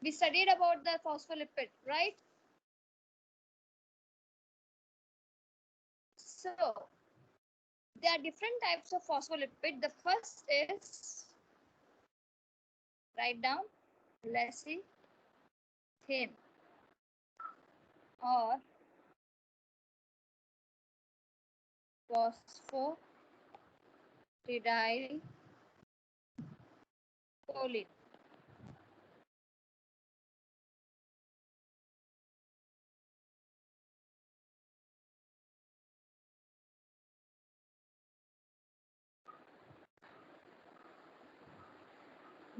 We studied about the phospholipid, right? So there are different types of phospholipid. The first is, write down, lecithin or phosphatidylcholine.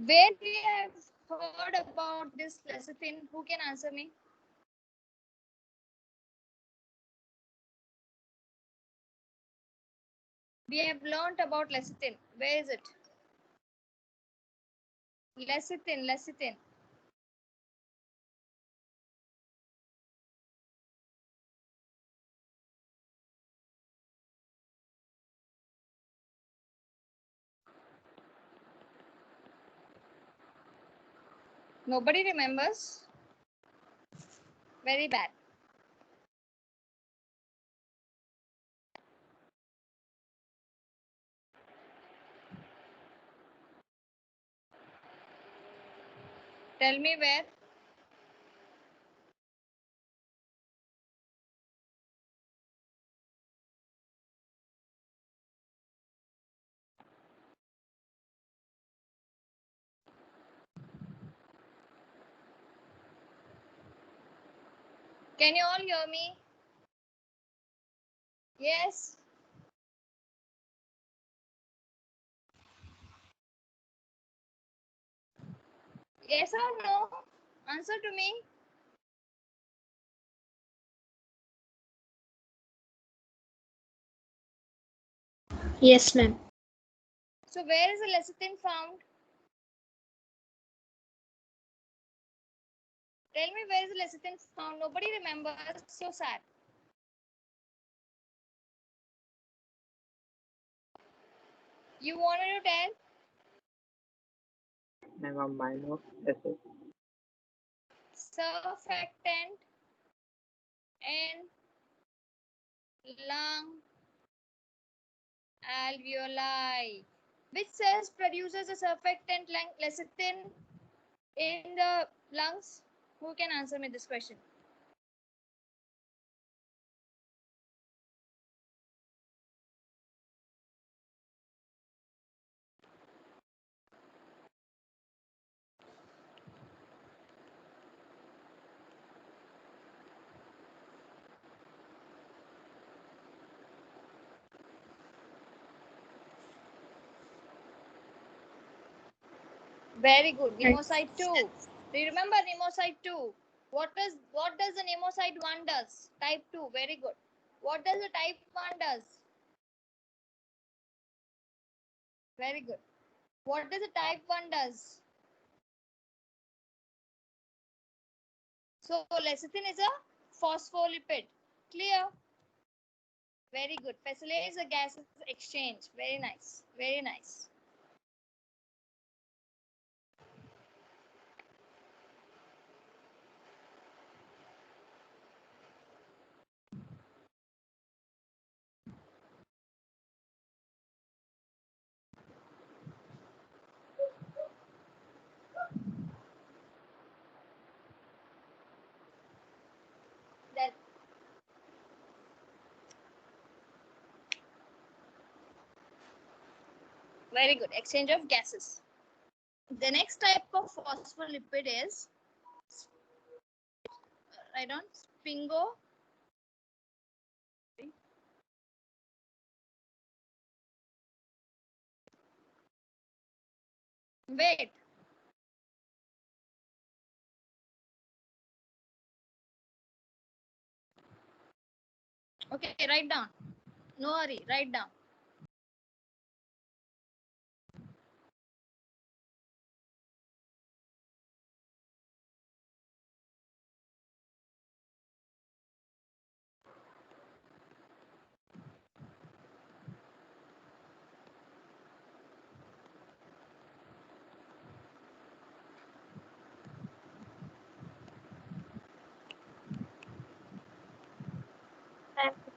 Where we have heard about this lecithin? Who can answer me? We have learned about lecithin. Where is it? Lecithin. Nobody remembers? Very bad. Tell me where. Can you all hear me? Yes. Yes or no? Answer to me. Yes, ma'am. So where is the lecithin found? Tell me where is the lecithin found? Nobody remembers. So sad. You wanted to tell? Amino acid. Surfactant in lung alveoli. Which cells produces a surfactant lecithin in the lungs? Who can answer me this question? Very good. Pneumocide 2. Do you remember pneumocide 2? What does the pneumocide 1 does? Type 2. Very good. What does the type 1 does? Very good. What does the type 1 does? So lecithin is a phospholipid. Clear? Very good. Facilitates the gases exchange. Very nice. Very nice. That very good. Exchange of gases. The next type of phospholipid is, write down, sphingomyelin. Wait. Okay, write down. No hurry, write down.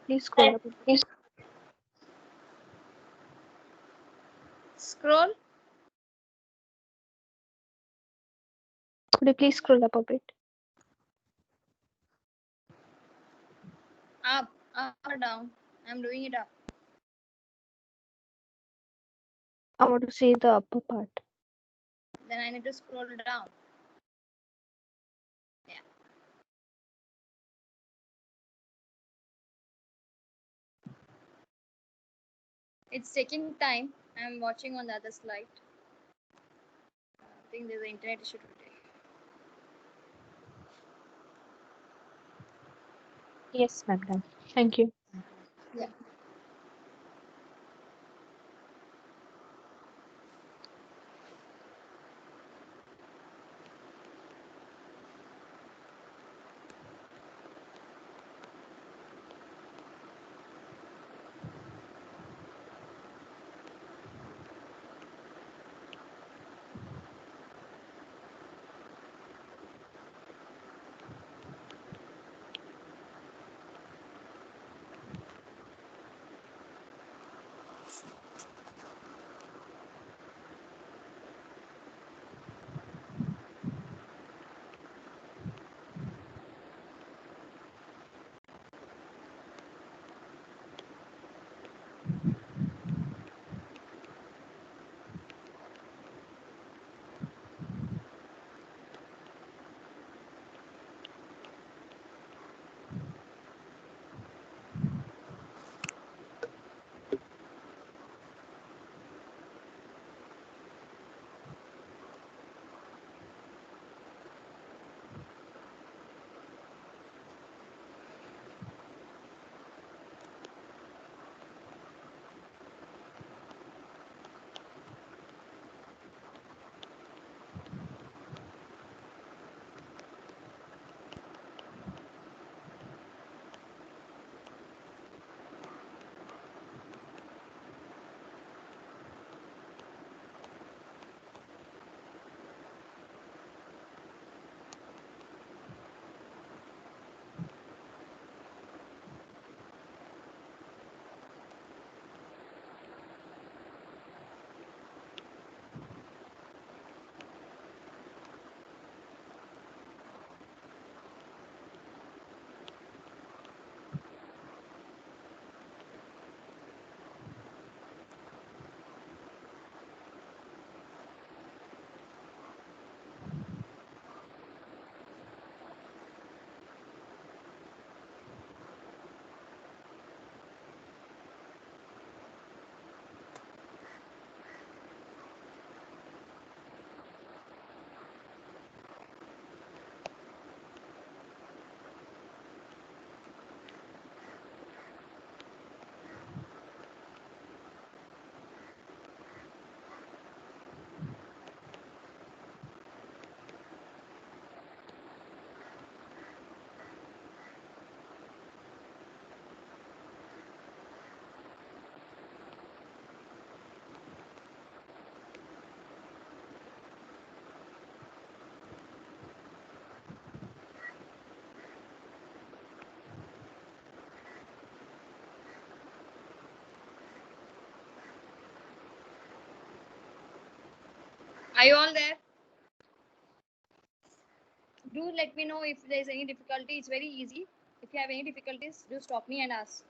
Please scroll up. Scroll Could you please scroll up a bit? up or down. I'm doing it up. I want to see the upper part. Then I need to scroll down. Yeah. It's taking time. I'm watching on the other slide. I think there's an internet issue today. Yes, ma'am. Done. Thank you. Yeah. Are you all there? Do let me know if there's any difficulty. It's very easy. If you have any difficulties, do stop me and ask.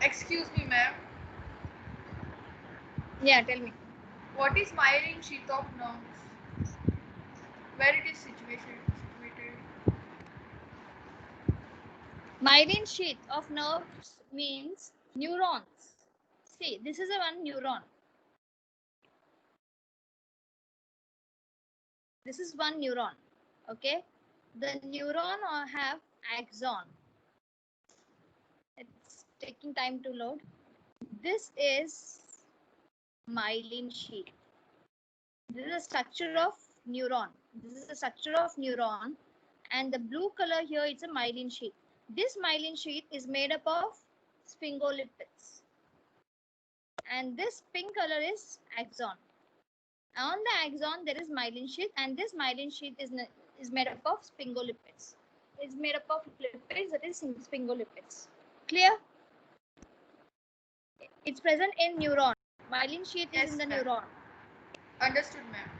Excuse me, ma'am. Yeah, tell me. What is myelin sheath of nerves? Where it is situated? Myelin sheath of nerves means neurons. See, this is a one neuron. This is one neuron. Okay. The neuron have axon. It's taking time to load. This is myelin sheath. This is a structure of neuron. This is a structure of neuron, And the blue color here is a myelin sheath. This myelin sheath is made up of sphingolipids. And this pink color is axon. On the axon there is myelin sheath, and this myelin sheath is made up of sphingolipids. It's made up of lipids, that is sphingolipids. Clear? It's present in neuron. Myelin sheath is in the neuron. Understood, ma'am.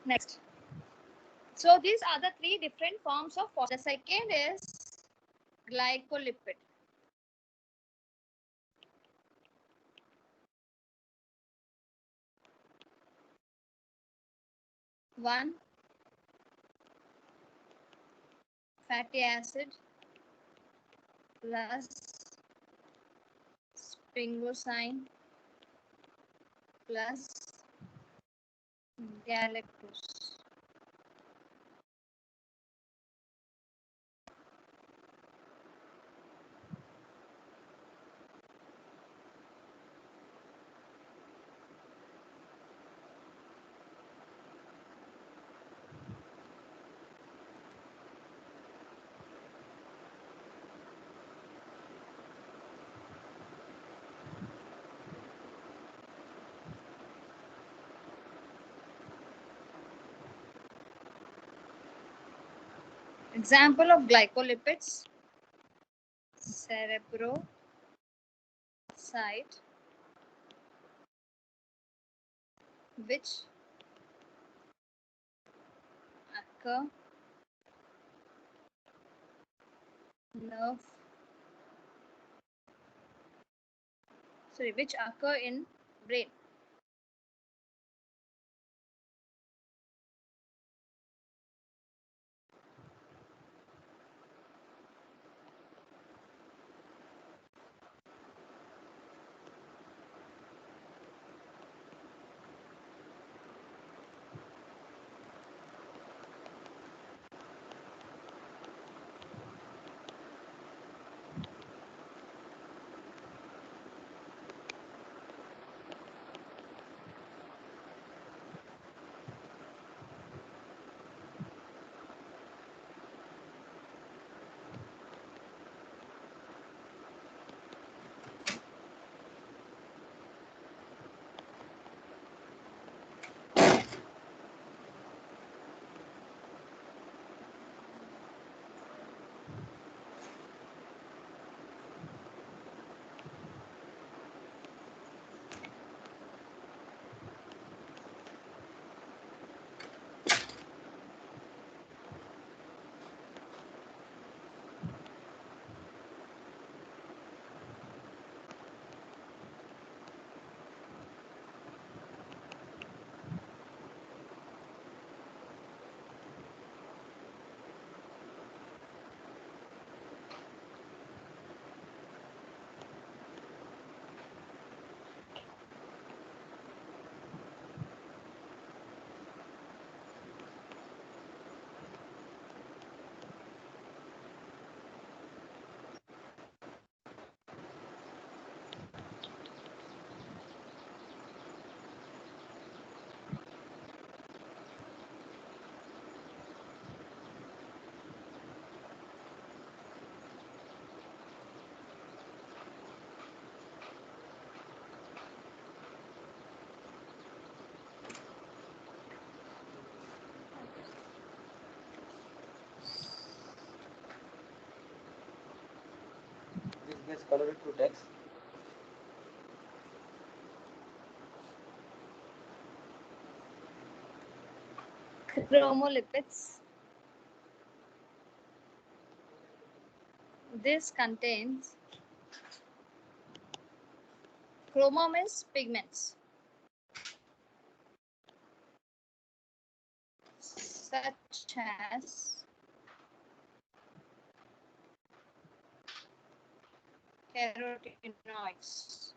Next. So these are the three different forms of phospholipids. The second is glycolipid. One, fatty acid plus sphingosine plus galactose. Example of glycolipids: cerebroside, which occur which occur in brain. This gets colored to text. Chromolipids. This contains chroma means pigments, such as carotenoids.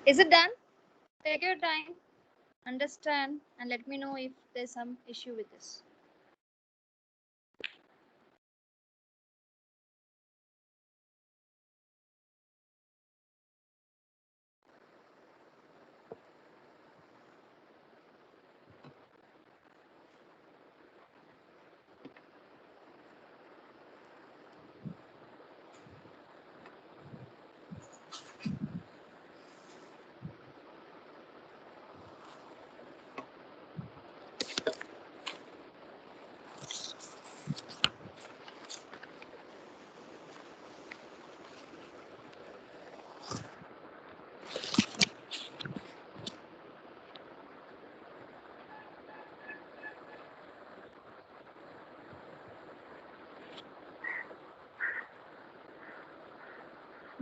Is it done? Take your time, understand, and let me know if there's some issue with this.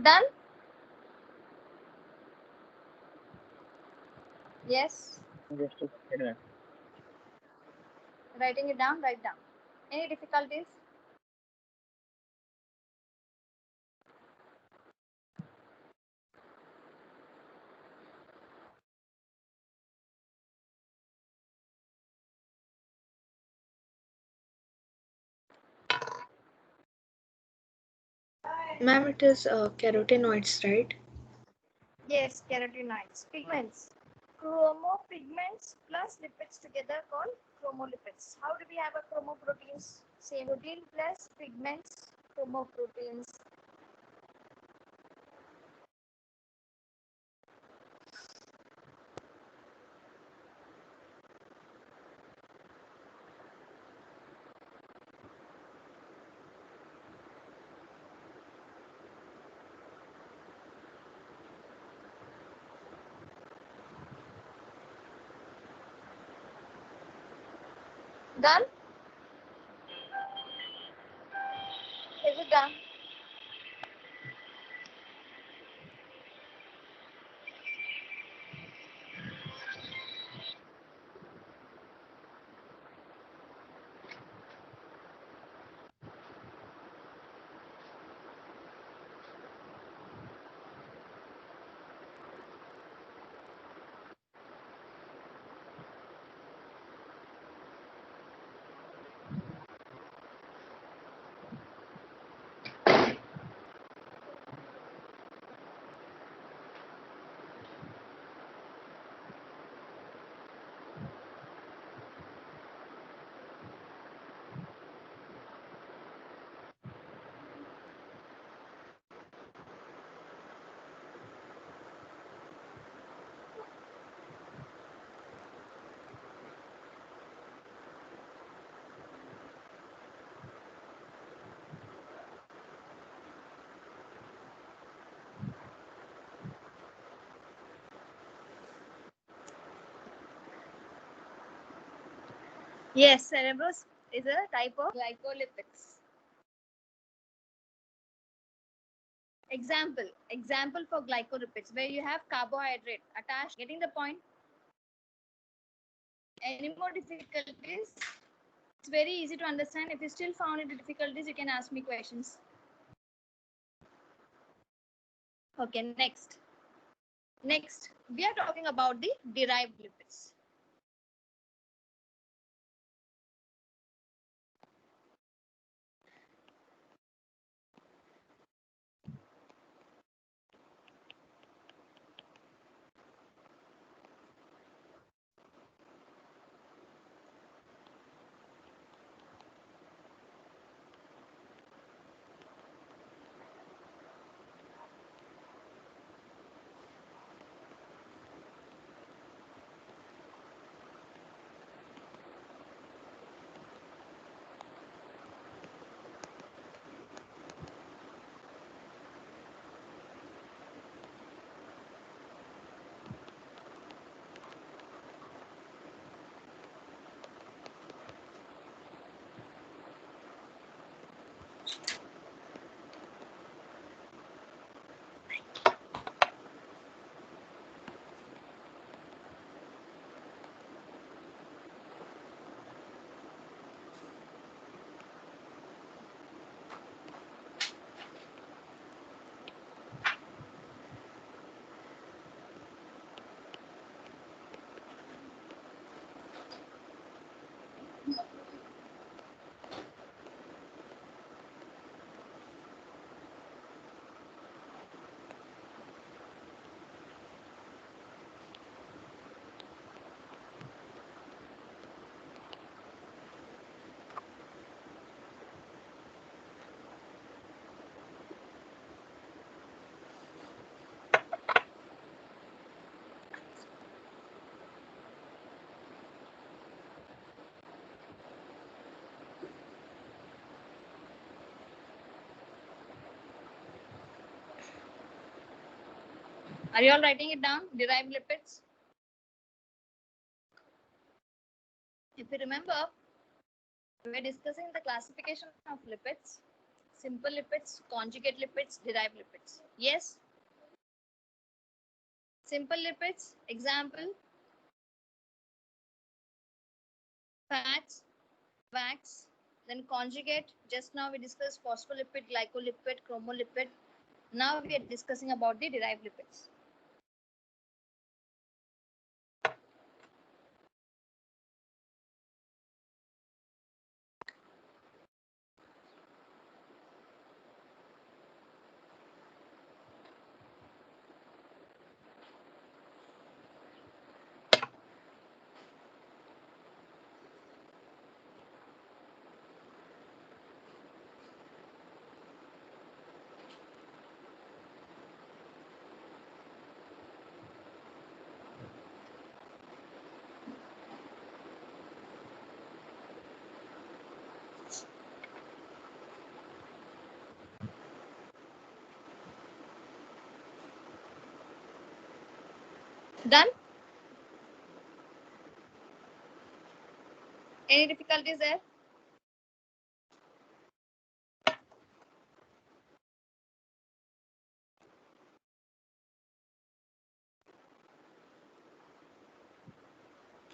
Done? Yes. Just a second. Writing it down, write down. Any difficulties? Ma'am, it is carotenoids, right? Yes, carotenoids. Pigments. Chromopigments plus lipids together called chromolipids. How do we have a chromoproteins? Same protein plus pigments, chromoproteins. Done? Is it done? Yes, cerebrose is a type of glycolipids. Example for glycolipids where you have carbohydrate attached. Getting the point? Any more difficulties? It's very easy to understand. If you still found it difficulties, you can ask me questions. Okay, next. Next, we are talking about the derived lipids. Are you all writing it down? Derived lipids. If you remember, we're discussing the classification of lipids: simple lipids, conjugate lipids, derived lipids. Yes? Simple lipids, example, fats, wax. Then conjugate, just now we discussed phospholipid, glycolipid, chromolipid. Now we are discussing about the derived lipids. Done? Any difficulties there?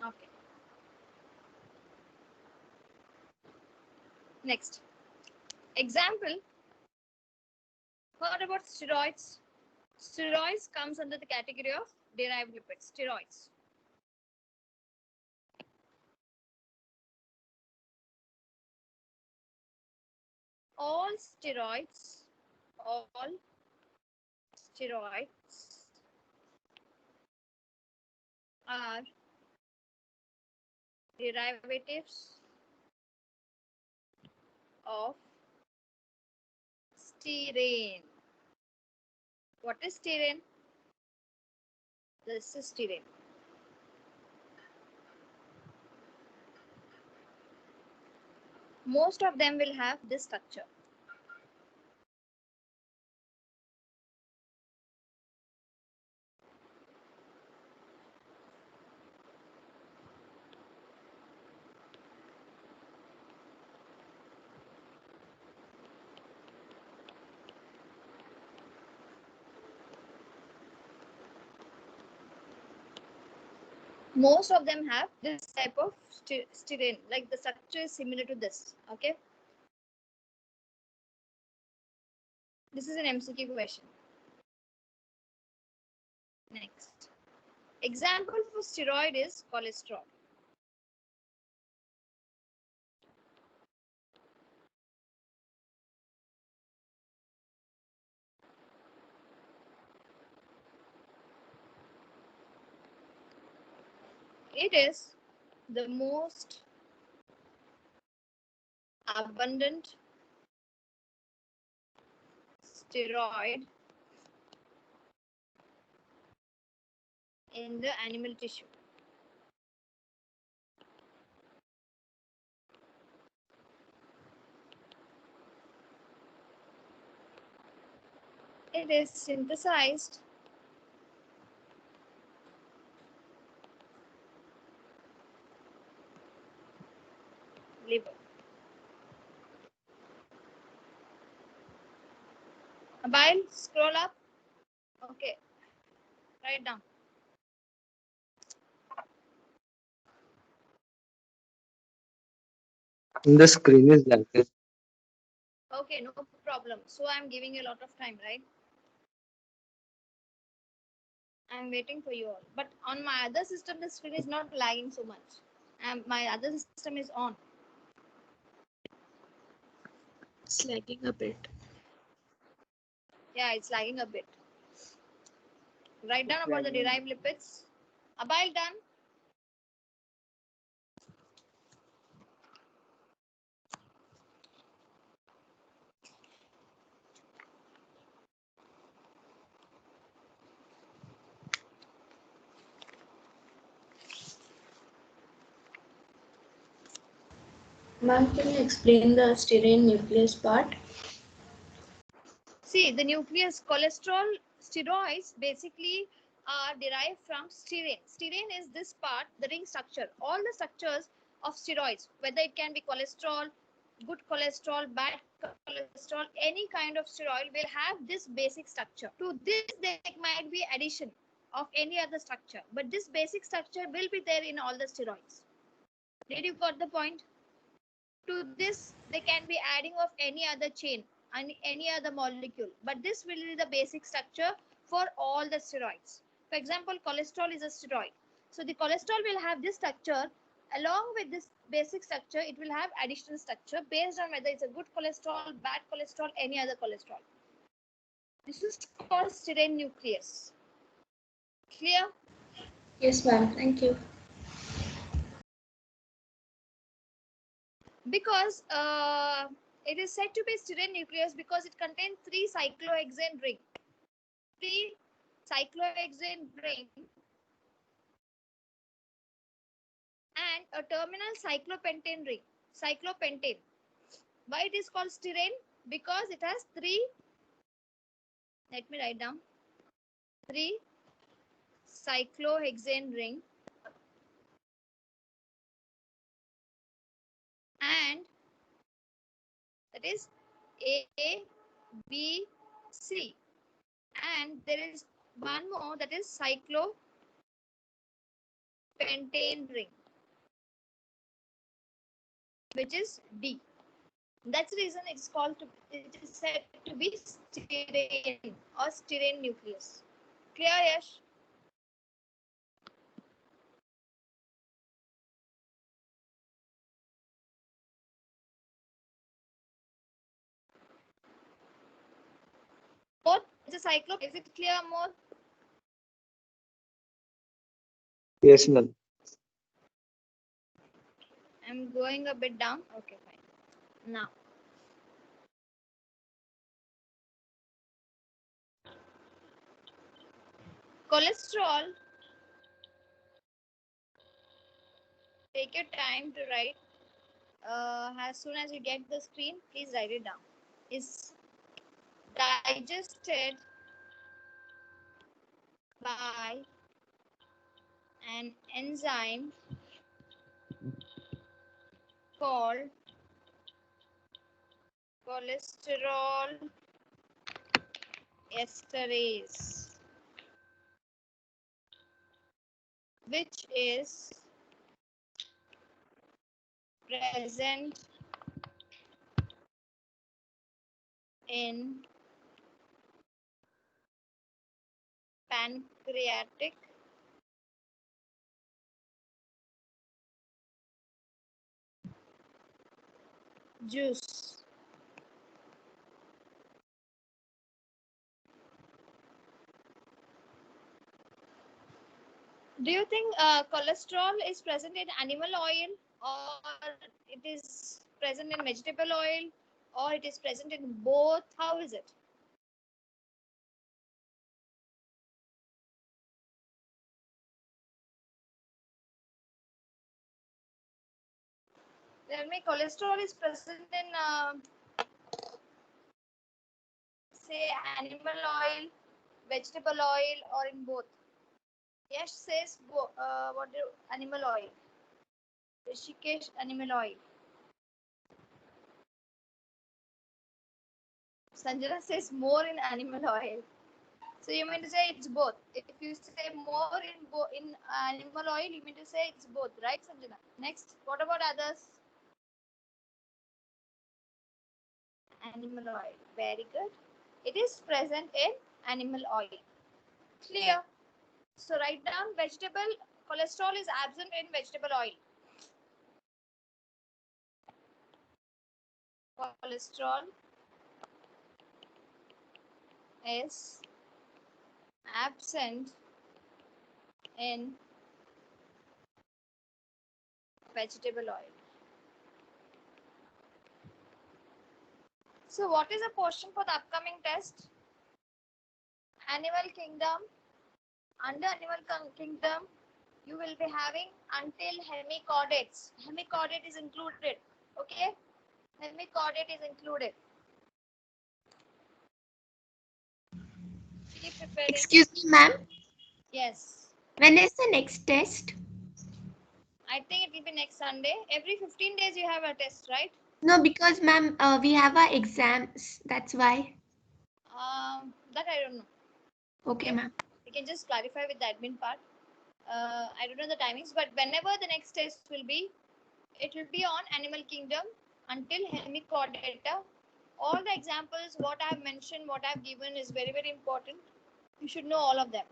Okay. Next. Example. What about steroids? Steroids comes under the category of derived lipids. Steroids. All steroids are derivatives of styrene. What is styrene? This is styrene. Most of them will have this structure. Most of them have this type of styrene, like the structure is similar to this. Okay. This is an MCQ question. Next. Example for steroid is cholesterol. It is the most abundant steroid in the animal tissue. It is synthesized liver. Abile, scroll up. Okay, write down. The screen is like this. Okay, no problem. So I'm giving you a lot of time, right? I'm waiting for you all. But on my other system, the screen is not lagging so much. And my other system is on. It's lagging a bit. Yeah, it's lagging a bit. Write down about the derived lipids. Abile, done? Ma'am, can you explain the styrene nucleus part? See, the nucleus cholesterol Steroids basically are derived from styrene. Styrene is this part, the ring structure. All the structures of steroids, whether it can be cholesterol, good cholesterol, bad cholesterol, any kind of steroid will have this basic structure. To this, there might be addition of any other structure, but this basic structure will be there in all the steroids. Did you got the point? To this, they can be adding of any other chain and any other molecule, but this will be the basic structure for all the steroids. For example, cholesterol is a steroid. So the cholesterol will have this structure. Along with this basic structure, it will have additional structure based on whether it's a good cholesterol, bad cholesterol, any other cholesterol. This is called styrene nucleus. Clear? Yes, ma'am. Thank you. Because it is said to be styrene nucleus because it contains 3 cyclohexane ring. 3 cyclohexane ring and a terminal cyclopentane ring. Cyclopentane. Why it is called styrene? Because it has 3. Let me write down. 3 cyclohexane ring and that is A, B, C. And there is one more, that is cyclopentane ring, which is D. That's the reason it's called it is said to be styrene or styrene nucleus. Clear, Yash? Both it's a cyclo. Is it clear more? Yes, ma'am. I'm going a bit down. Okay, fine. Now, cholesterol. Take your time to write. As soon as you get the screen, please write it down. Is digested by an enzyme called cholesterol esterase, which is present in pancreatic juice. Do you think cholesterol is present in animal oil, or it is present in vegetable oil, or it is present in both? How is it? Tell me, cholesterol is present in, say, animal oil, vegetable oil, or in both? Yes, says what do animal oil? Rishikesh, animal oil. Sanjana says more in animal oil. So you mean to say it's both? If you say more in animal oil, you mean to say it's both, right, Sanjana? Next, what about others? Animal oil. Very good. It is present in animal oil. Clear? So write down vegetable cholesterol is absent in vegetable oil. Cholesterol is absent in vegetable oil. So what is the portion for the upcoming test? Animal kingdom. Under animal kingdom, you will be having until hemichordates. Hemichordate is included. Okay? Hemichordate is included. Keep preparing. Excuse me, ma'am. Yes. When is the next test? I think it will be next Sunday. Every 15 days you have a test, right? No, because ma'am, we have our exams. That's why. That I don't know. Okay, ma'am. We can just clarify with the admin part. I don't know the timings, but whenever the next test will be, it will be on Animal Kingdom until hemichordata. All the examples, what I have mentioned, what I have given is very, very important. You should know all of them.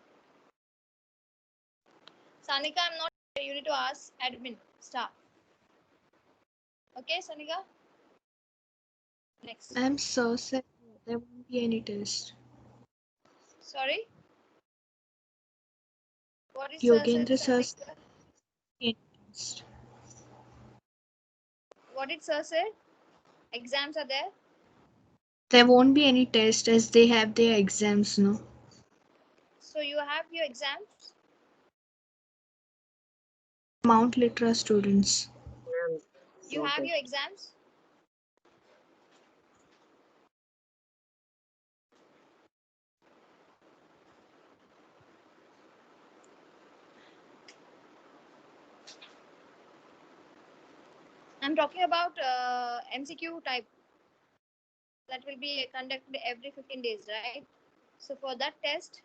Sanika, I'm not sure. You need to ask admin staff. Okay, Sanika? Next. I'm so sad. There won't be any test. Sorry? What is Yogendra sir sir. said? What did sir say? Exams are there? There won't be any test as they have their exams, no? So you have your exams? Mount Litra students. You have your exams? I'm talking about MCQ type. That will be conducted every 15 days, right? So for that test,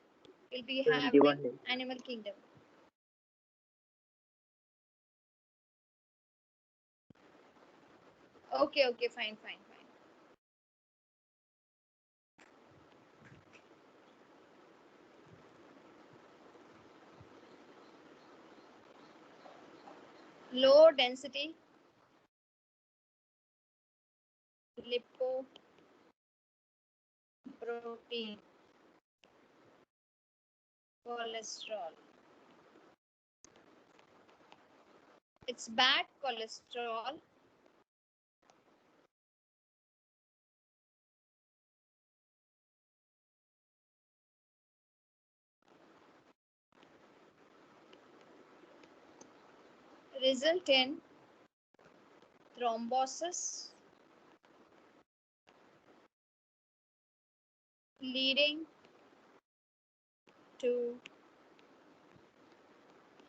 we'll be having Animal Kingdom. Okay, fine. Low density lipoprotein cholesterol. It's bad cholesterol. Result in thrombosis, leading to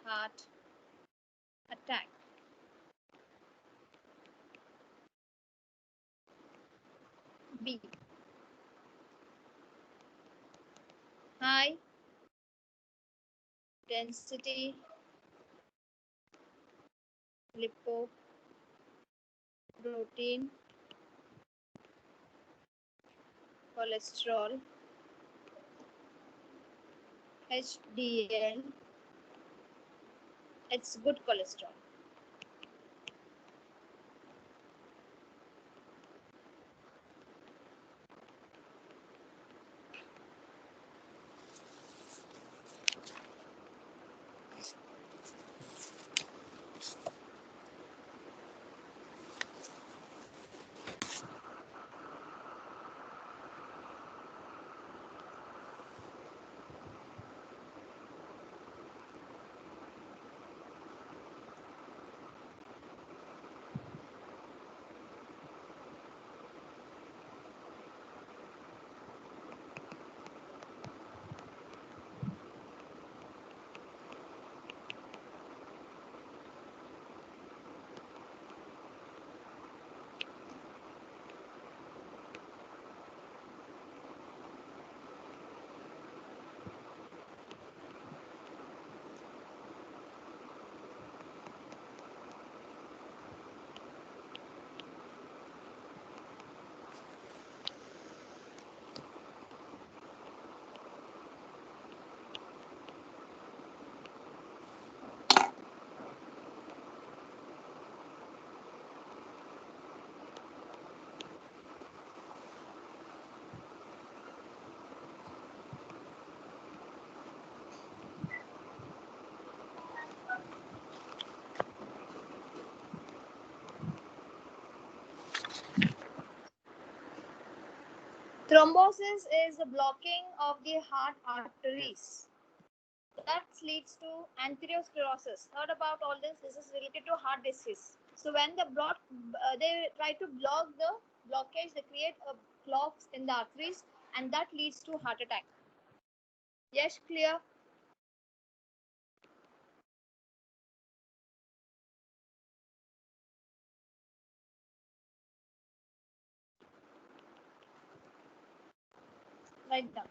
heart attack. B. High density lipoprotein cholesterol HDL. It's good cholesterol. Thrombosis is the blocking of the heart arteries. That leads to atherosclerosis. Heard about all this? This is related to heart disease. So when they try to block the blockage, they create a clogs in the arteries, and that leads to heart attack. Yes, clear. Write down.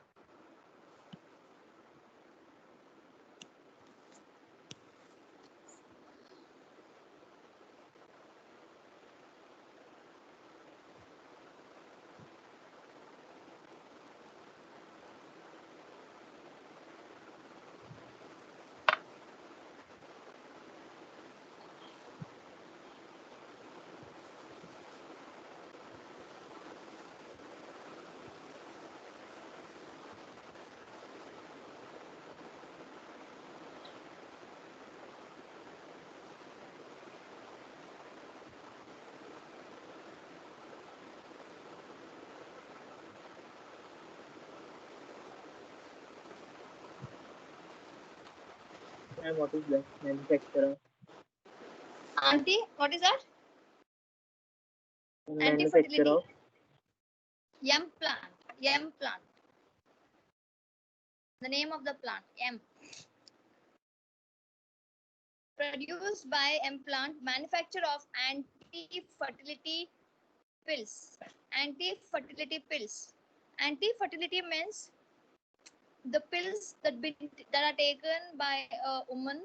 And what is the manufacturer? What is that? Manufacturer Anti-fertility. of Yam plant. Yam plant. The name of the plant. Yam. Produced by M plant. Manufacture of anti-fertility pills. Anti-fertility pills. Anti-fertility means the pills that are taken by a woman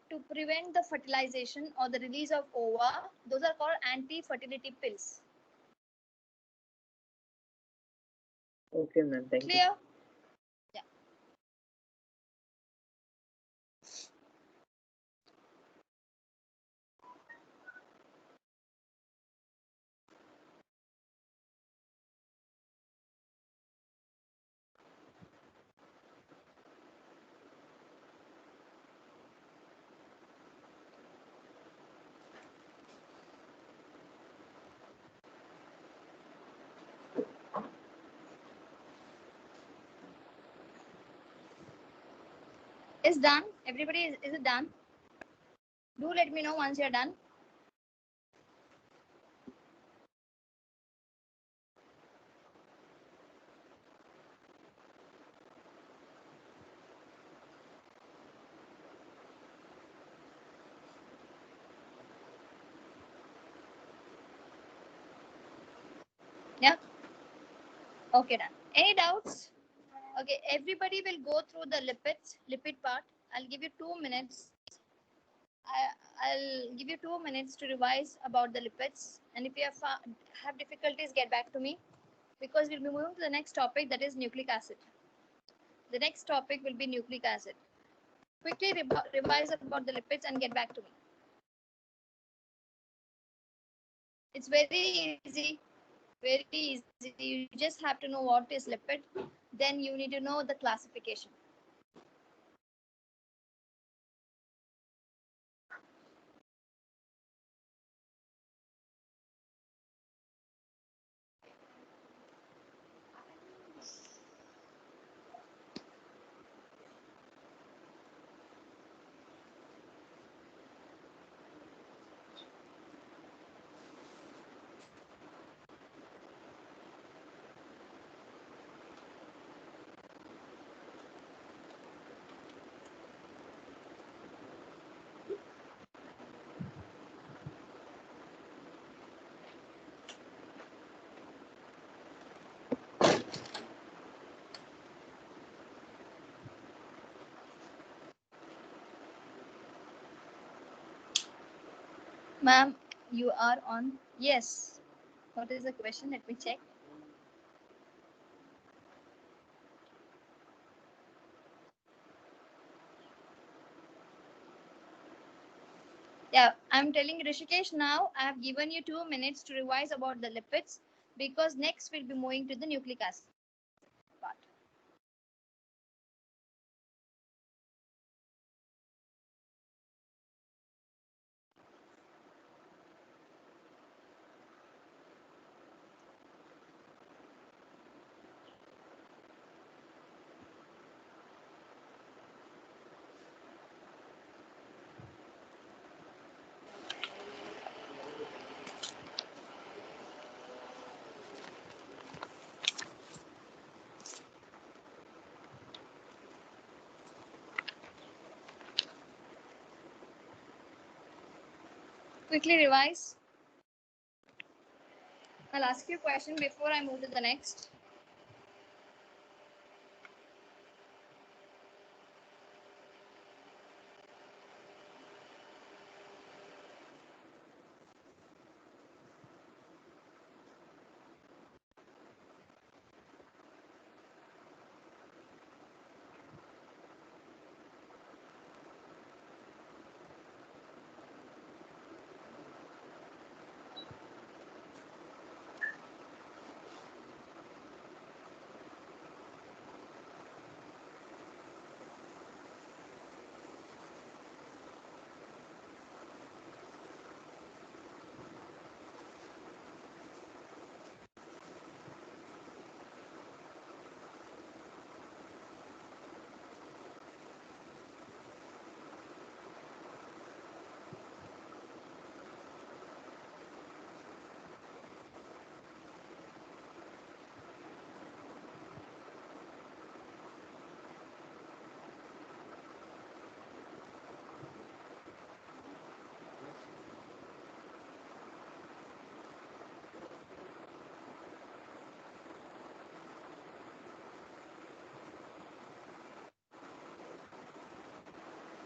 to prevent the fertilization or the release of ova. Those are called anti-fertility pills. okay, ma'am. Thank you. Clear? Yeah. It's done. Everybody, is it done? Do let me know once you're done. Yeah. Okay, done. Any doubts? Okay, everybody will go through the lipid part. I'll give you 2 minutes. I'll give you 2 minutes to revise about the lipids. And if you have difficulties, get back to me because we'll be moving to the next topic, that is nucleic acid. The next topic will be nucleic acid. Quickly revise about the lipids and get back to me. It's very easy. Very easy. You just have to know what is lipid. Then you need to know the classification. Ma'am, you are on. Yes. What is the question? Let me check. Yeah, I'm telling Rishikesh now. I have given you 2 minutes to revise about the lipids because next we'll be moving to the nucleic acid part. quickly revise. I'll ask you a question before I move to the next.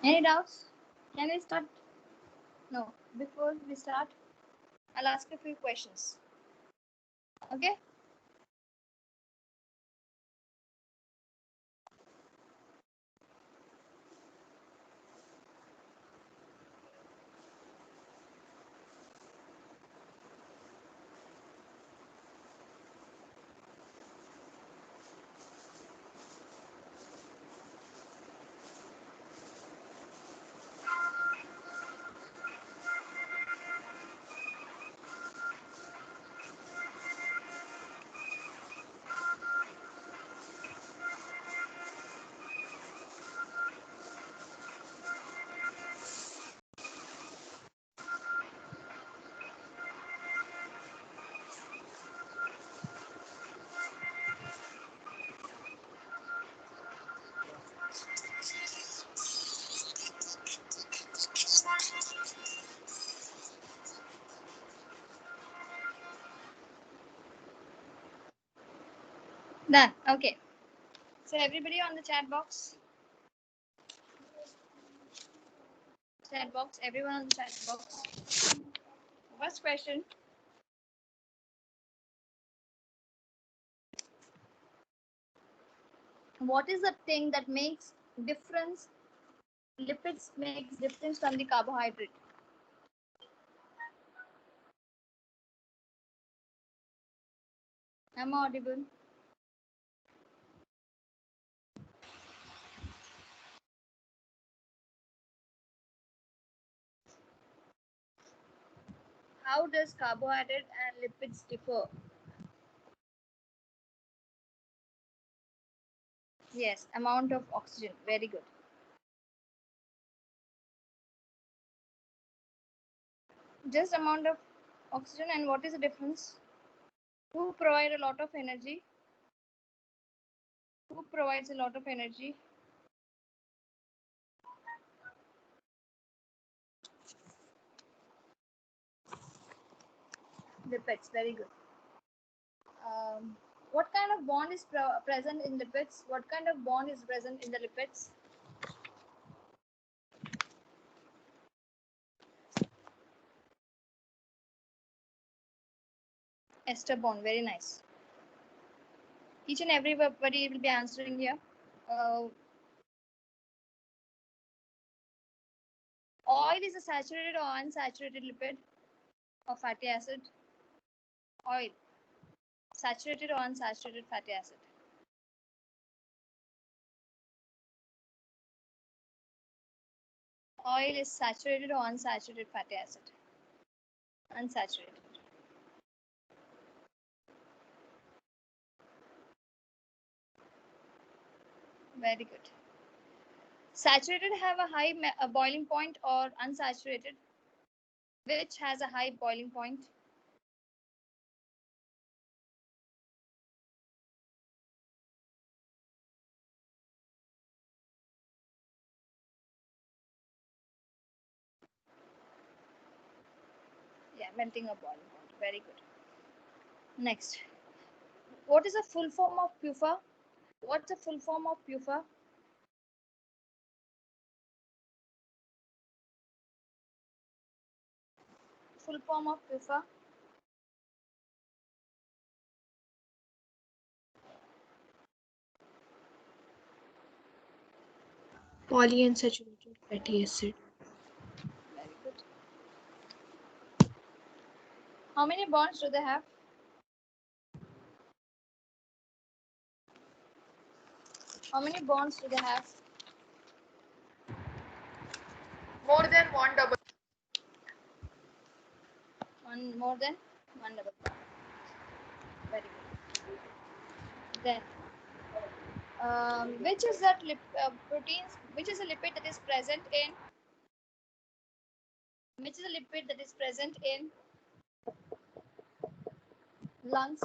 Any doubts? Can we start? No. Before we start, I'll ask a few questions. Okay? Done. Okay. So everybody on the chat box. Chat box. Everyone on the chat box. First question. What is the thing that makes difference? Lipids makes difference from the carbohydrate. Am I audible? How does carbohydrate and lipids differ? Yes, amount of oxygen. Very good. Just amount of oxygen, and what is the difference? Who provide a lot of energy? Who provides a lot of energy? Lipids. Very good. What kind of bond is present in lipids? What kind of bond is present in the lipids? Ester bond. Very nice. Each and everybody will be answering here. Oil is a saturated or unsaturated lipid or fatty acid? Oil. Saturated or unsaturated fatty acid? Oil is saturated or unsaturated fatty acid? Unsaturated. Very good. Saturated have a high boiling point or unsaturated? Which has a high boiling point? melting or boiling point. Very good. Next, what is the full form of PUFA? What's the full form of PUFA? Full form of PUFA? Polyunsaturated fatty acid. Very good. How many bonds do they have? How many bonds do they have? More than one double. One more than one double bond. Very good. Then, which is that proteins? Which is a lipid that is present in? Which is a lipid that is present in lungs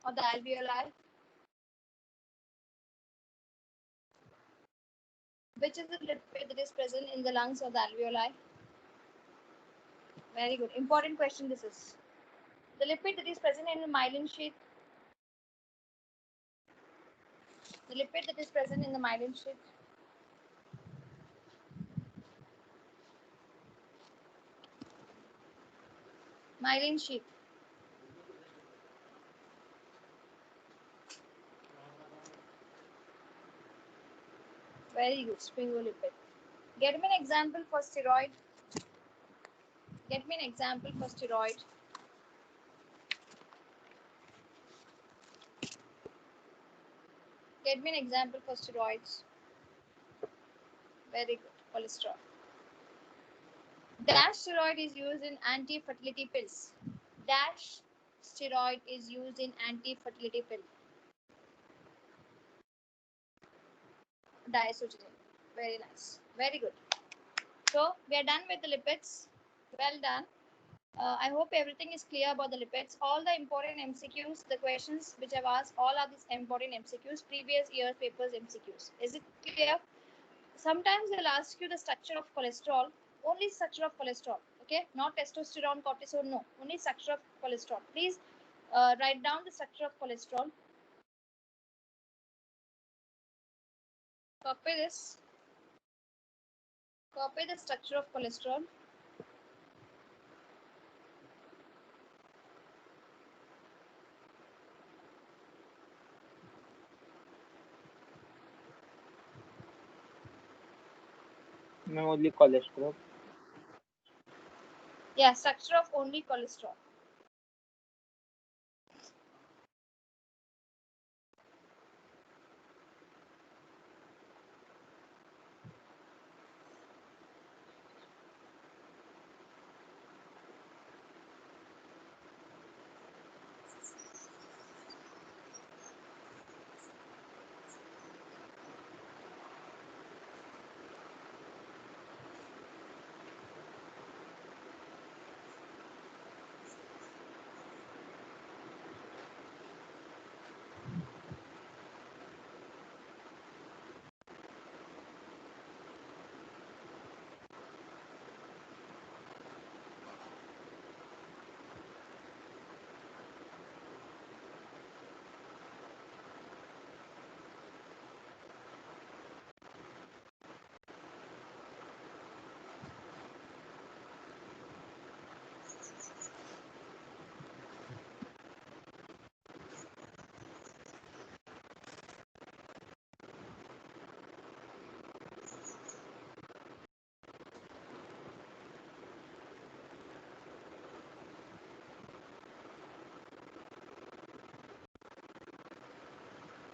or the alveoli? Which is the lipid that is present in the lungs or the alveoli? Very good. Important question this is. The lipid that is present in the myelin sheath. The lipid that is present in the myelin sheath. Myelin sheath. Very good. Sphingolipid. Get me an example for steroid. Get me an example for steroid. Get me an example for steroids. Very good. Cholesterol. Dash steroid is used in anti-fertility pills. Dash steroid is used in anti-fertility pill. Diazoxide. Very nice. Very good. So we are done with the lipids. Well done. I hope everything is clear about the lipids. All the important MCQs, the questions which I've asked, all are these important MCQs, previous year papers MCQs. Is it clear? Sometimes they'll ask you the structure of cholesterol, only structure of cholesterol, okay? Not testosterone, cortisol, no, only structure of cholesterol. Please write down the structure of cholesterol. Copy this. Copy the structure of cholesterol. No, only cholesterol. Yeah, structure of only cholesterol.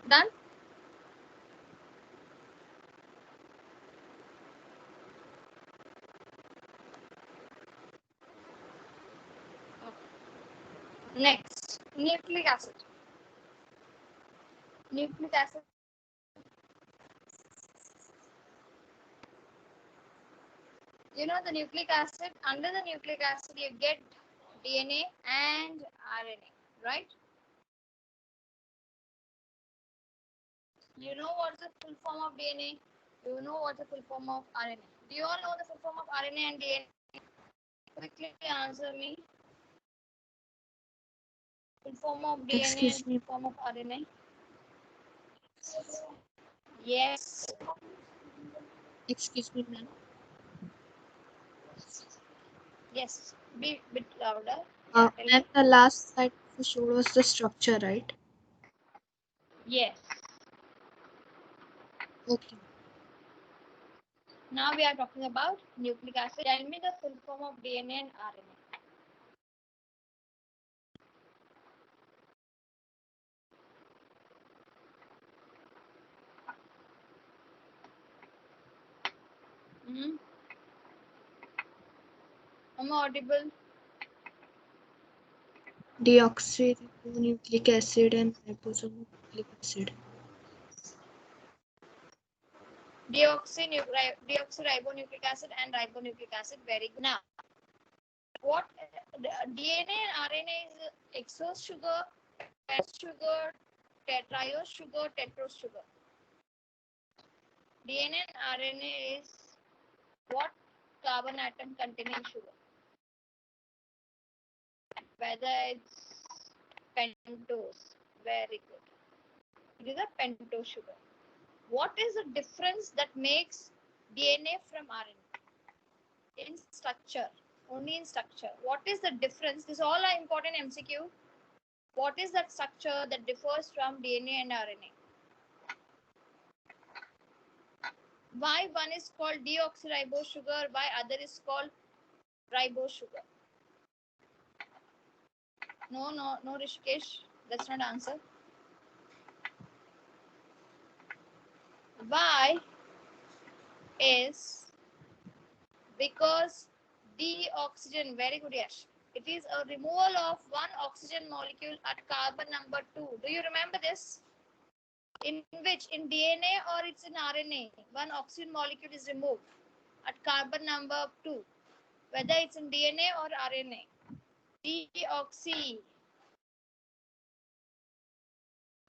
Done? Okay. Next, nucleic acid. Nucleic acid. You know the nucleic acid, under the nucleic acid you get DNA and RNA, right? You know what's the full form of DNA? You know what's the full form of RNA? Do you all know the full form of RNA and DNA? Quickly answer me. Full form of DNA Excuse and me. full form of RNA. Yes. Excuse me, ma'am. Yes. Be a bit louder. Yeah, tell And me. the last slide you showed was the structure, right? Yes. Okay. Now we are talking about nucleic acid. Tell me the full form of DNA and RNA. Hmm? Am I audible? Deoxyribonucleic acid and ribosonucleic acid. Deoxyribonucleic acid and ribonucleic acid. Very good. Now, what DNA and RNA is hexose sugar, tes sugar, tetriose sugar, tetrose sugar. DNA and RNA is what carbon atom containing sugar? Whether it's pentose. Very good. It is a pentose sugar. What is the difference that makes DNA from RNA? In structure. Only in structure. What is the difference? This all are important MCQ. What is that structure that differs from DNA and RNA? Why one is called deoxyribose sugar, why other is called ribose sugar? No, Rishikesh. That's not answer. Why is because deoxygen, very good, Yash. It is a removal of one oxygen molecule at carbon number 2. Do you remember this? In which? In DNA or it's in RNA? One oxygen molecule is removed at carbon number 2. Whether it's in DNA or RNA. Deoxy.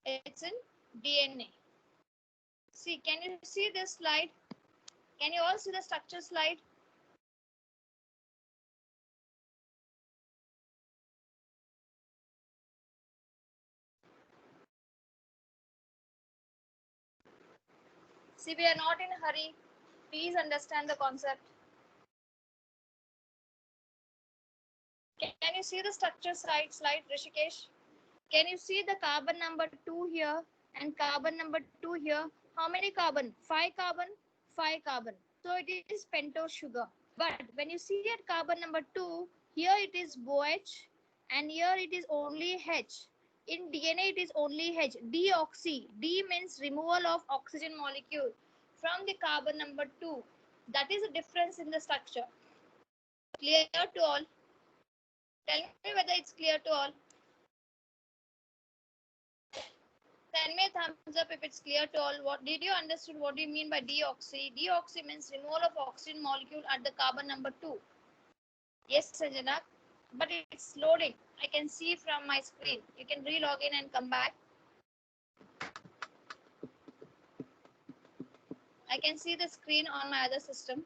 It's in DNA. See, can you see this slide? Can you all see the structure slide? See, we are not in a hurry. Please understand the concept. Can you see the structure slide, Rishikesh? Can you see the carbon number 2 here and carbon number 2 here? How many carbon? 5 carbon, 5 carbon. So it is pentose sugar. But when you see at carbon number 2, here it is OH and here it is only H. In DNA it is only H. Deoxy. D means removal of oxygen molecule from the carbon number 2. That is the difference in the structure. Clear to all? Tell me whether it's clear to all. Send me a thumbs up if it's clear to all. What did you understood? What do you mean by deoxy? Deoxy means removal of oxygen molecule at the carbon number 2. Yes, Sanjana, but it's loading. I can see from my screen. You can re-log in and come back. I can see the screen on my other system.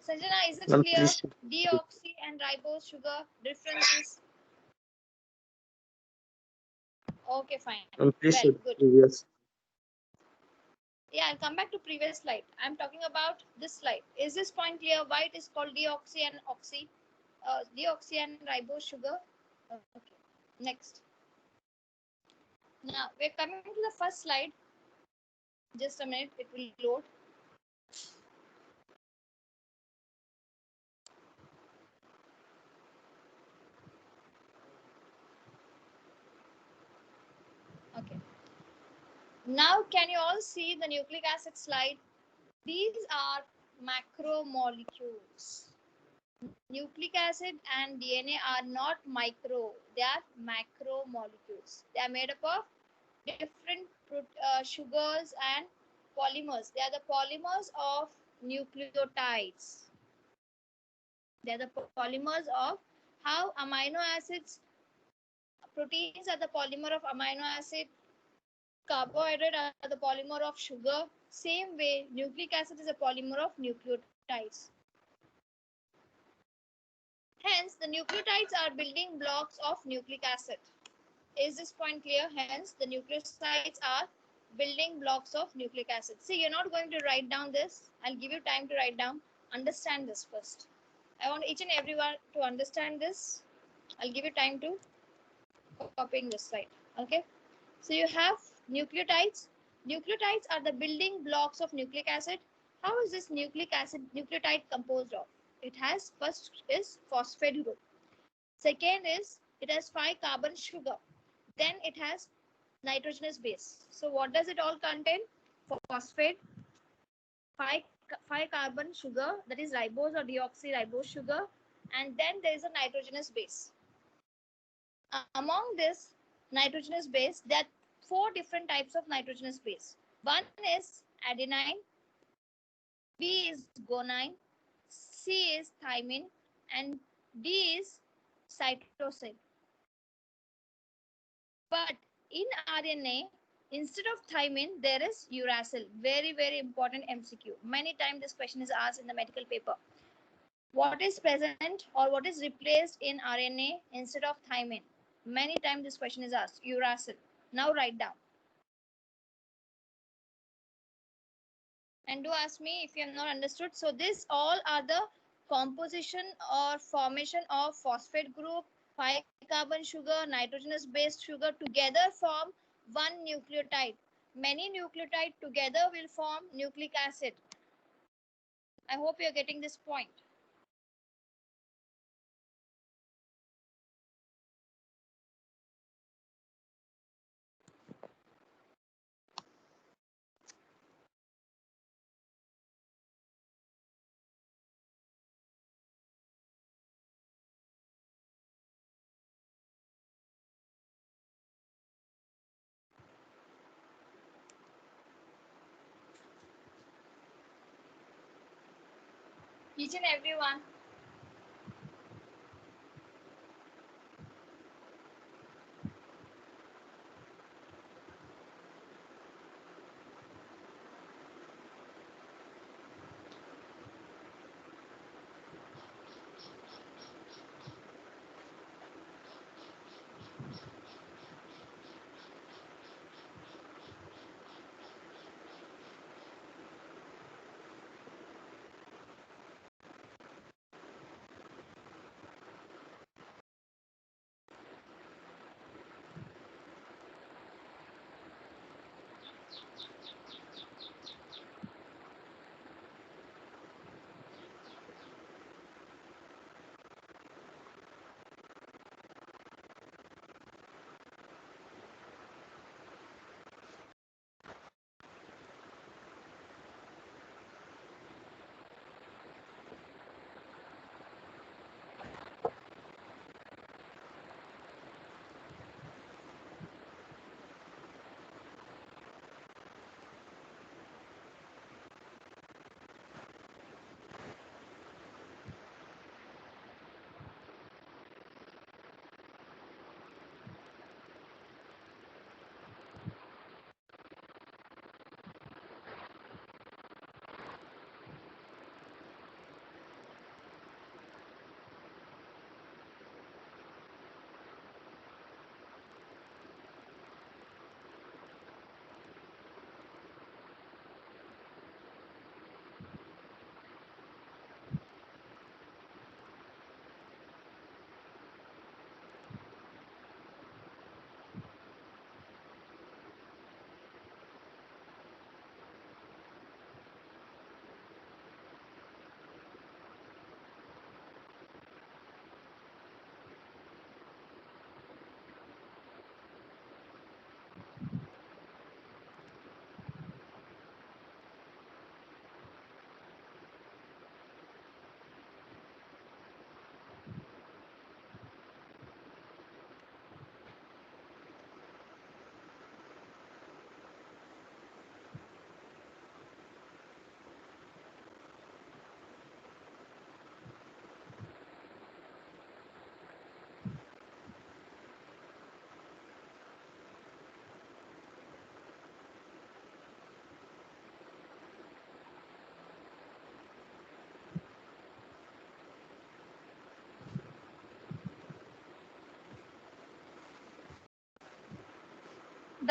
Sanjana, is it clear? Deoxy and ribose sugar differences. Okay, fine. Well, good. Previous. Yeah, I'll come back to previous slide. I'm talking about this slide. Is this point clear? Why it is called deoxy and oxy? Deoxy and ribose sugar. Okay. Next. Now we're coming to the first slide. Just a minute, it will load. Okay. Now can you all see the nucleic acid slide? These are macromolecules. Nucleic acid and DNA are not micro, they are macromolecules. They are made up of different sugars and polymers. They are the polymers of nucleotides. They are the polymers of how amino acids, proteins are the polymer of amino acid, carbohydrate are the polymer of sugar. Same way, nucleic acid is a polymer of nucleotides. Hence, the nucleotides are building blocks of nucleic acid. Is this point clear? Hence, the nucleosides are building blocks of nucleic acid. See, you're not going to write down this. I'll give you time to write down. Understand this first. I want each and everyone to understand this. I'll give you time to copying this slide. Okay. So you have nucleotides. Nucleotides are the building blocks of nucleic acid. How is this nucleic acid nucleotide composed of? It has first is phosphate group. Second is it has 5 carbon sugar. Then it has nitrogenous base. So what does it all contain? Phosphate, 5, 5 carbon sugar, that is ribose or deoxyribose sugar, and then there is a nitrogenous base. Among this nitrogenous base, there are 4 different types of nitrogenous base. One is adenine, B is guanine, C is thymine, and D is cytosine. But in RNA, instead of thymine, there is uracil. Very, very important MCQ. Many times this question is asked in the medical paper. What is present or what is replaced in RNA instead of thymine? Many times this question is asked. Uracil. Now write down. And do ask me if you have not understood. So this all are the composition or formation of phosphate group, 5 carbon sugar, nitrogenous based sugar together form one nucleotide. Many nucleotides together will form nucleic acid. I hope you are getting this point. Each and everyone.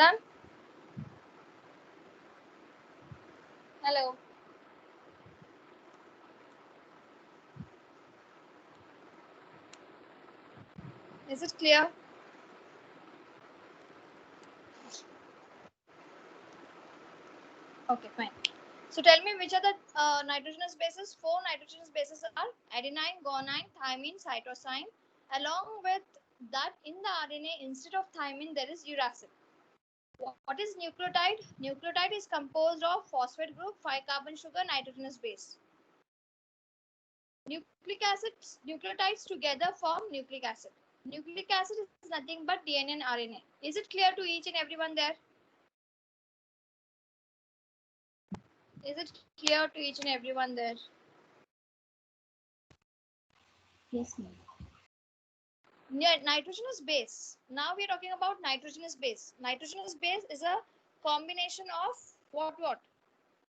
Done? Hello. Is it clear? Okay, fine. So tell me which are the nitrogenous bases? 4 nitrogenous bases are adenine, guanine, thymine, cytosine. Along with that, in the RNA, instead of thymine, there is uracil. What is nucleotide? Nucleotide is composed of phosphate group, 5 carbon sugar, nitrogenous base. Nucleic acids, nucleotides together form nucleic acid. Nucleic acid is nothing but DNA and RNA. Is it clear to each and everyone there? Is it clear to each and everyone there? Yes, ma'am. Yeah, nitrogenous base. Now we are talking about nitrogenous base. Nitrogenous base is a combination of what?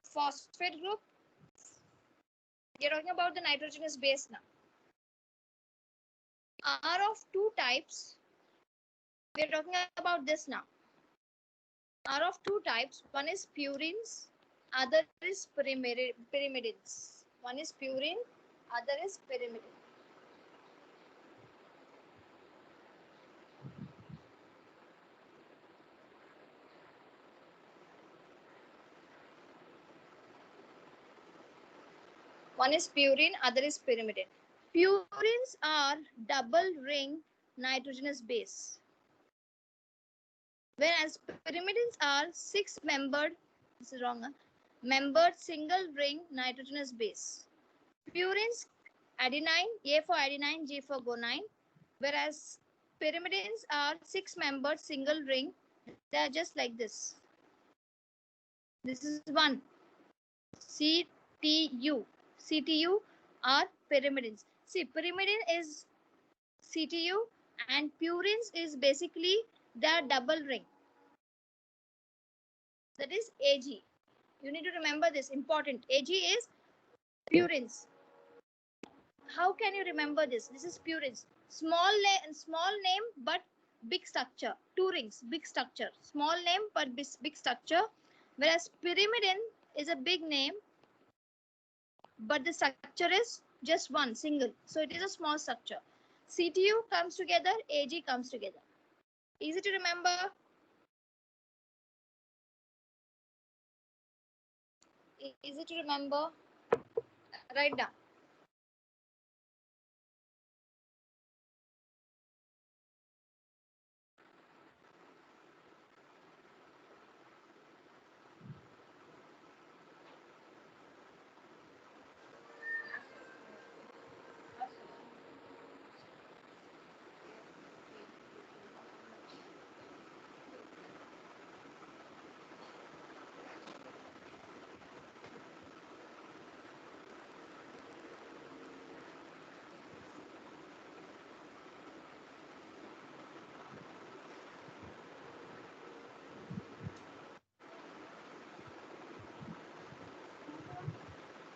Phosphate group. We are talking about the nitrogenous base now. Are of 2 types. We are talking about this now. Are of 2 types. One is purines, other is pyrimidines. One is purine, other is pyrimidine. One is purine, other is pyrimidine. Purines are double ring nitrogenous base, whereas pyrimidines are 6-membered, this is wrong, membered single ring nitrogenous base. Purines, adenine, A for adenine, G for guanine, whereas pyrimidines are 6-membered single ring. They are just like this. This is one. CTU. CTU are pyrimidines. See, pyrimidine is CTU and purines is basically the double ring. That is AG. You need to remember this, important. AG is purines. How can you remember this? This is purines. Small name but big structure. 2 rings, big structure. Small name but big structure. Whereas pyrimidine is a big name, but the structure is just one, single. So it is a small structure. CTU comes together, AG comes together. Easy to remember. Easy to remember. Write down.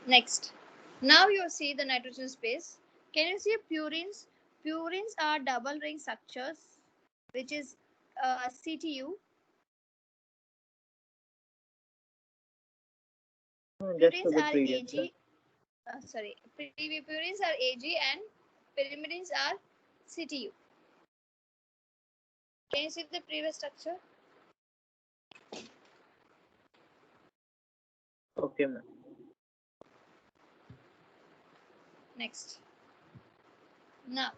Next. Now you see the nitrogen space. Can you see purines? Purines are double ring structures, which is CTU. Just to Purines the are previous. AG. Purines are AG and pyrimidines are CTU. Can you see the previous structure? Okay, ma'am. Next. Now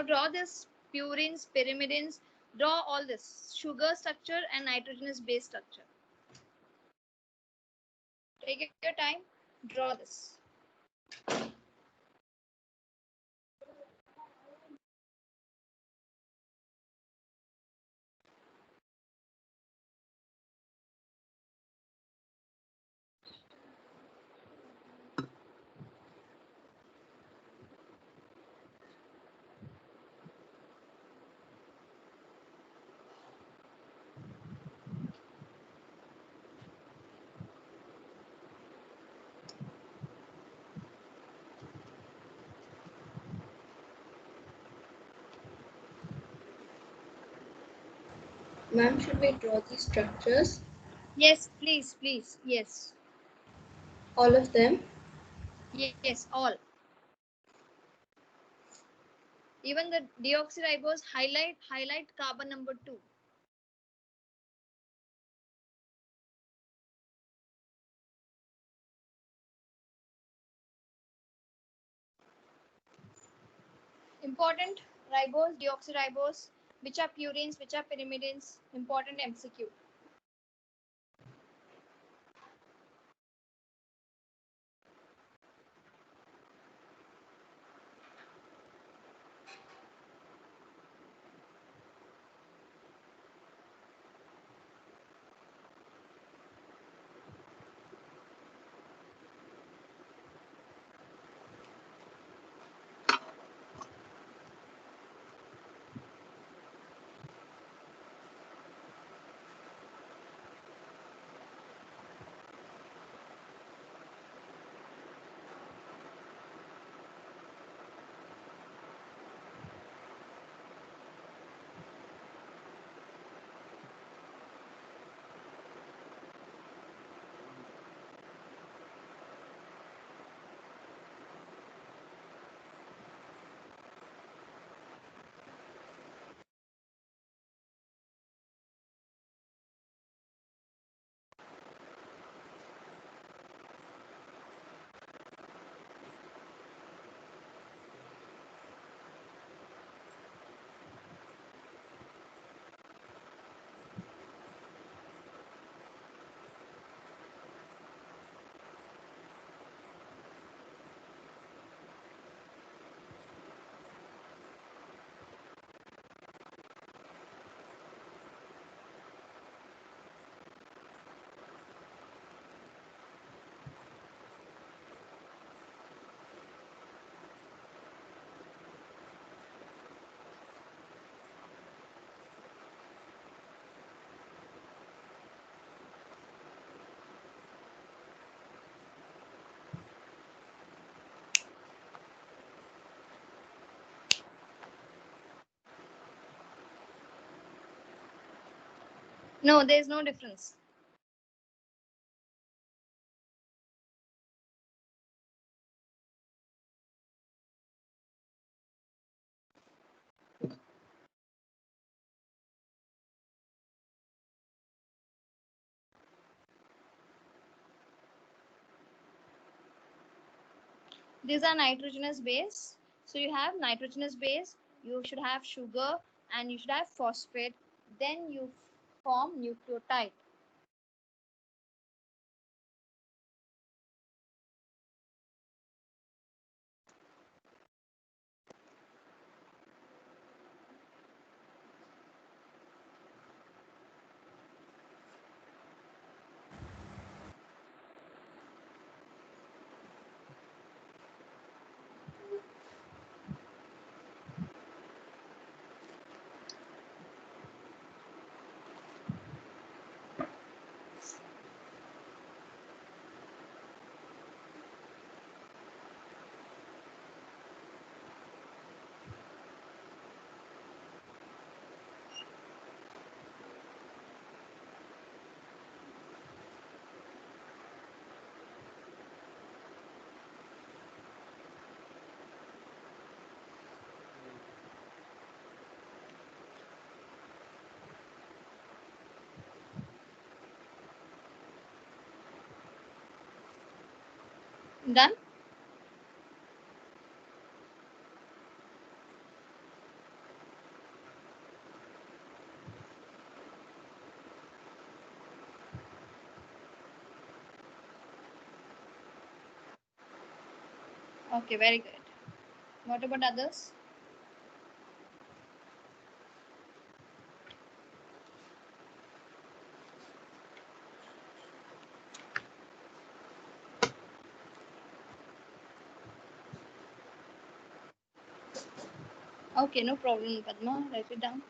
draw this purines, pyrimidines, draw all this sugar structure and nitrogenous base structure. Take your time, draw this. Ma'am, should we draw these structures? Yes, please, please. Yes. All of them? Yes, all. Even the deoxyribose highlight carbon number 2. Important ribose, deoxyribose, which are purines, which are pyrimidines. Important MCQ. No, there is no difference. These are nitrogenous base. So you have nitrogenous base, you should have sugar, and you should have phosphate. Then you form nucleotide. Done? Okay, very good. What about others? Okay, no problem, Padma. Write it down.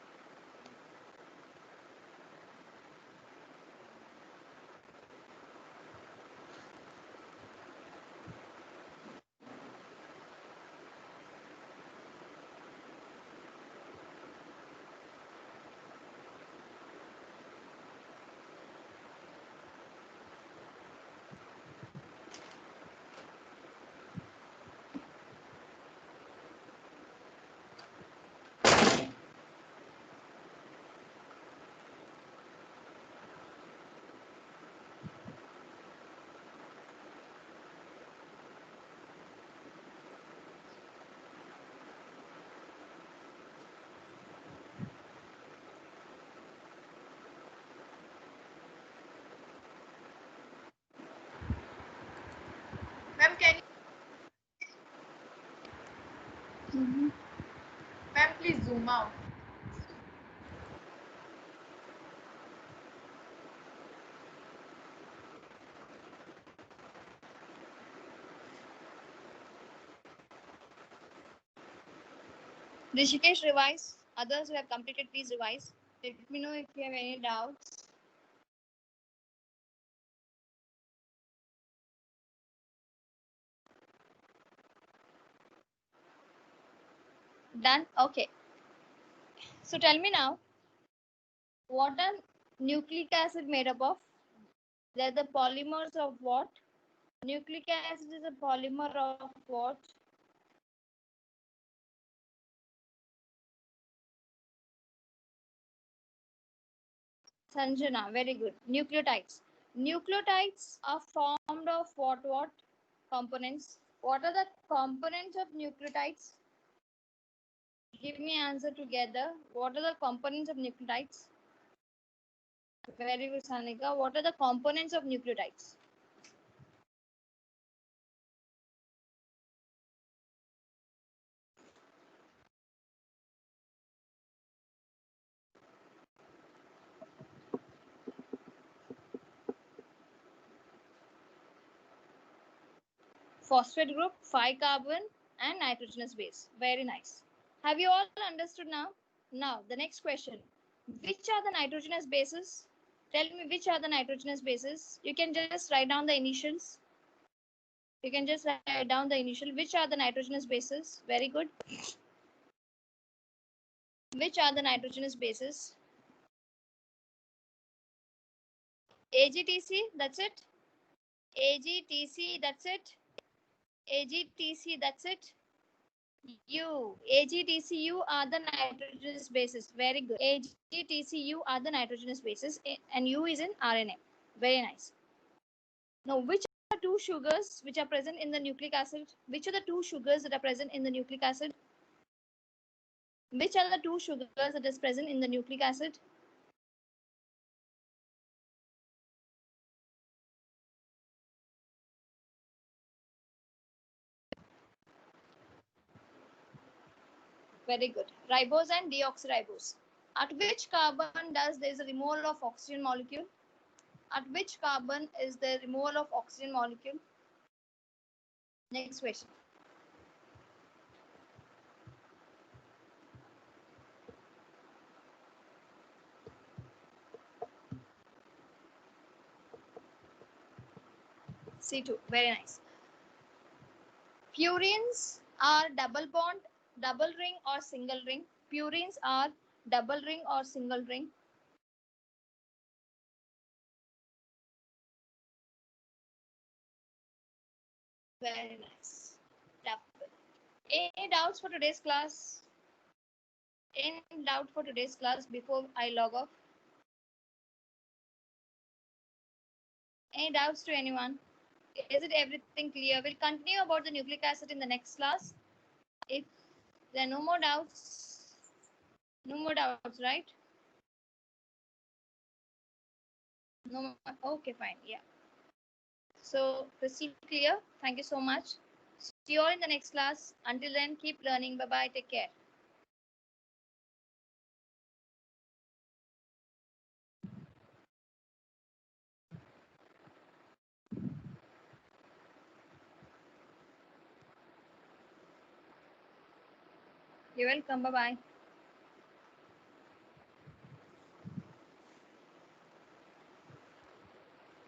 zoom out. Rishikesh, revise. Others who have completed, please revise. Let me know if you have any doubts. Done? Okay. So tell me now, what are nucleic acid made up of? They're the polymers of what? Nucleic acid is a polymer of what? Sanjana, very good. Nucleotides. Nucleotides are formed of what components? What are the components of nucleotides? Give me answer together. What are the components of nucleotides? Very good, Sanika. What are the components of nucleotides? Phosphate group, 5 carbon, and nitrogenous base. Very nice. Have you all understood now? Now, the next question. Which are the nitrogenous bases? Tell me which are the nitrogenous bases. You can just write down the initials. You can just write down the initial. Which are the nitrogenous bases? Very good. Which are the nitrogenous bases? AGTC, that's it. AGTC, that's it. AGTC, that's it. U. AGTCU are the nitrogenous bases. Very good. AGTCU are the nitrogenous bases, and U is in RNA. Very nice. Now, which are two sugars which are present in the nucleic acid? Which are the two sugars that are present in the nucleic acid? Which are the two sugars that is present in the nucleic acid? Very good. Ribose and deoxyribose. At which carbon does there is a removal of oxygen molecule? At which carbon is the removal of oxygen molecule? Next question. C2. Very nice. Purines are double bond, double ring, or single ring. Purines are double ring or single ring. Very nice. Double. Any doubts for today's class? Any doubt for today's class before I log off? Any doubts to anyone? Is it everything clear? We'll continue about the nucleic acid in the next class. If there are no more doubts, right? No more. Okay, fine. Yeah. So crystal clear. Thank you so much. See you all in the next class. Until then, keep learning. Bye bye. Take care. You're welcome. Bye bye.